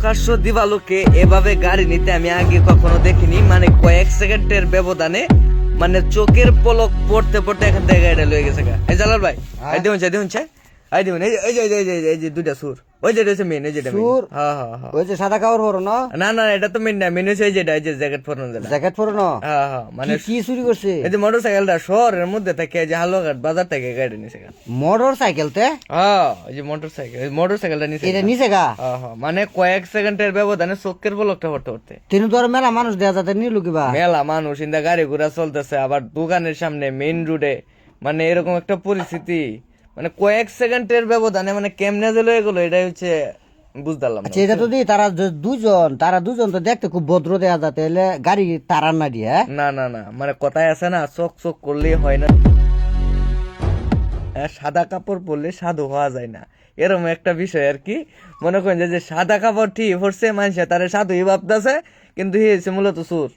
প্রকাশ্য দিবালোকে এভাবে গাড়ি নিতে আমি আগে কখনো দেখিনি, মানে কয়েক সেকেন্ডের ব্যবধানে মানে চোখের পলক পড়তে পড়তে এখান থেকে গাড়িটা লয়ে গেছে। এই জালাল ভাই এই দেখুন এই দেখুন এই যে দুইটা সুর, ওই যেটা হচ্ছে মেন, এই যেটা সুর? হ্যাঁ হ্যাঁ হ্যাঁ। ওই যে সাদা কাপড় পরো না? না না এটা তো মেন না, মেন হচ্ছে এই যেটা, এই যে জ্যাকেট পরানো যেটা। জ্যাকেট পরো না? হ্যাঁ হ্যাঁ, মানে কি চুরি করছে? এই যে মোটরসাইকেলটা শহরের মধ্যে থেকে যে হালুয়াঘাট বাজার থেকে গাড়ি নিছে। মোটর সাইকেলতে? হ্যাঁ এই যে মোটরসাইকেলটা নিছে। এটা নিচে গা? হ্যাঁ হ্যাঁ, মানে কয়েক সেকেন্ডের ব্যবধানে চোখের পলকটা পড়তে পড়তে। তিনি তো আর মেলা মানুষ দেয়া যাতে নিল কিবা? মেলা মানুষ ইন্দা গাড়ি ঘোড়া চলতেছে, আবার দোকানের সামনে মেইন রোডে, মানে এরকম একটা পরিস্থিতি, মানে কয়েক সেকেন্ডের ব্যবধানে মানে কেমনে যে লয়ে গেলো এটাই হচ্ছে বুঝতাম। আচ্ছা এটা তো দি তারা দুজন তো দেখতে খুব ভদ্র দেয়া যাতে, এলে গাড়ি তারার না দিয়ে। না না না, মানে কথায় আছে না, চোখ চোখ করলেই হয় না, সাদা কাপড় পরলে সাধু হওয়া যায় না, এরকম একটা বিষয় আর কি। মনে করেন যে সাদা কাপড় ঠিক পরছে মানুষে তারে সাধুই ভাবতেছে, কিন্তু হি হচ্ছে মূলত সুর।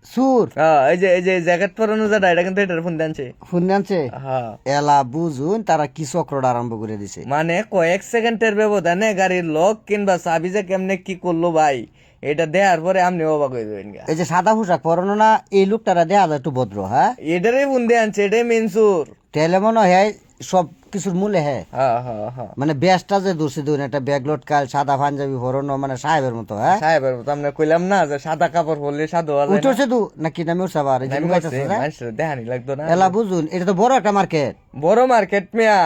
সুর? এই যে জ্যাকেট পরানো যেটা, এটা কিন্তু এটার ফোন আনছে। ফোন আনছে? হ্যাঁ, এলা বুঝুন তারা কি চক্রটা আরম্ভ করে দিছে। মানে কয়েক সেকেন্ডের ব্যবধানে গাড়ির লক কিংবা চাবি যে কেমনে কি করলো ভাই, এটা দেওয়ার পরে আপনি অবাক হয়ে যাবেন। এই যে সাদা পোশাক পরানো না, এই লোকটারা দেয়া যায় একটু ভদ্র। হ্যাঁ এটারই ফোন দিয়ে আনছে, এটাই মেন সুর। তাহলে মনে হয় সব কিছুর মূলে হ্যাঁ। হ্যাঁ হ্যাঁ হ্যাঁ, মানে ব্যাসটা যে দূরছে দুন একটা ব্যাগ লটকাল সাদা পাঞ্জাবি পরানো, মানে সাহেবের মতো। হ্যাঁ সাহেবের মতো আমরা কইলাম না যে সাদা কাপড় পরলে সাধু হওয়া যায় না। উঠছে তু নাকি নামে উঠছে আবার? এই যে লুকাইতেছে না? মানুষের দেখানি লাগতো না। এলা বুঝুন এটা তো বড় একটা মার্কেট, বড় মার্কেট মিয়া,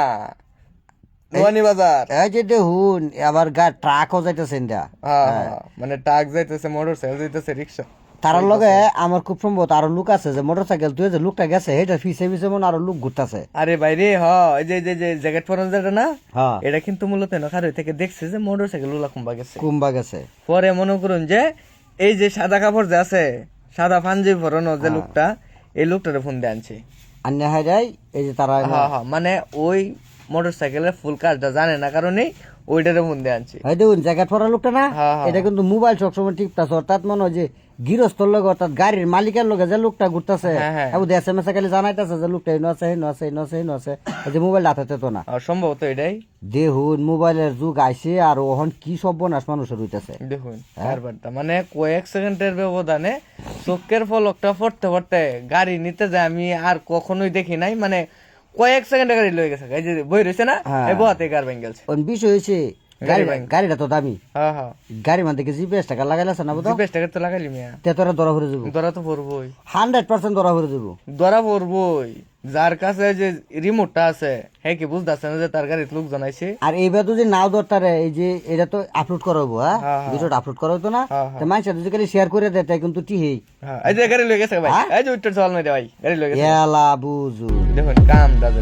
নোয়ানি বাজার। এই যে দেখুন আবার ট্রাকও যাইতেছে না। হ্যাঁ হ্যাঁ, মানে ট্রাক যাইতেছে, মোটরসাইকেল যাইতেছে, রিক্সা। তার লগে আমার খুব সম্ভবত আরো লোক আছে, যে মোটর সাইকেল তুই যে লোকটা গেছে এটা পিছে পিছে মনে আরো লোক ঘুরতেছে। আরে বাইরে এই যে জ্যাকেট পরানো যেটা না, হ্যাঁ এটা কিন্তু মূলত নখারে থেকে দেখছে যে মোটরসাইকেল ওলা কুম্বা গেছে। কুম্বা গেছে। পরে মনে করুন যে এই যে সাদা কাপড় যে আছে, সাদা পাঞ্জাবি পরানো যে লোকটা, এই লোকটারে ফোন দিয়ে আনছে। আন্যা হাই যায় এই যে তারা। হ্যাঁ হ্যাঁ, মানে ওই মোটরসাইকেলের ফুল কাজটা জানে না কারণেই ওইটারে ফোন দিয়ে আনছে। এই দেখুন জ্যাকেট পরা লোকটা না, হ্যাঁ, হ্যাঁ। এটা কিন্তু মোবাইল সবসময় টিপতাছে, অর্থাৎ মনে হয় যে গৃহস্থর লগে অর্থাৎ গাড়ির মালিকের লগে যে লোকটা ঘুরতেছে, হ্যাঁ, হ্যাঁ। এসএমএস খালি জানাইতেছে যে লোকটা এনো আছে এনো আছে এনো আছে এনো আছে, এই যে মোবাইল হাতে তো না। সম্ভবত এটাই। দেখুন মোবাইলের যুগ আইছে আর ওহন কি সর্বনাশ মানুষের হইতেছে। দেখুন কারবারটা, মানে কয়েক সেকেন্ডের ব্যবধানে চোখের পলকটা পড়তে পড়তে গাড়ি নিতে যায় আমি আর কখনোই দেখি নাই, মানে কয়েক সেকেন্ডে গাড়ি লয়ে গেছে। এই যে বই রয়েছে না, হ্যাঁ। এই বহাতে গাড়ি ভেঙে গেছে। বিষয় হয়েছে গাড়িটা তো দামি, হ্যাঁ হ্যাঁ, গাড়ির মধ্যে জিপিএস টাকা লাগাইলাছে না বোধ, 20 টাকা তো লাগাইলি মিয়া, তে তোরা ধরা পড়ে যাবো। ধরা তো পড়বই, 100% ধরা পড়ে যাবো। ধরা পড়বই। যার কাছে যে রিমোটটা আছে হ্যাঁ কি বুঝতেছে না যে তার গাড়িতে লোক জানাইছে। আর এইবার তো যে নাও ধরতারে, এই যে এটা তো আপলোড করাবো, হ্যাঁ হ্যাঁ, হ্যাঁ। ভিডিওটা আপলোড করাবো না, হ্যাঁ, হ্যাঁ। তো মানুষ যদি খালি শেয়ার করে দেয় তাই কিন্তু টিহেই। হ্যাঁ, এই যে গাড়ি লয়ে গেছে ভাই, হ্যাঁ? এই যে উত্তর সওয়াল নাই রে ভাই, গাড়ি লয়ে গেছে। এলা বুঝু দেখুন কাম দাদা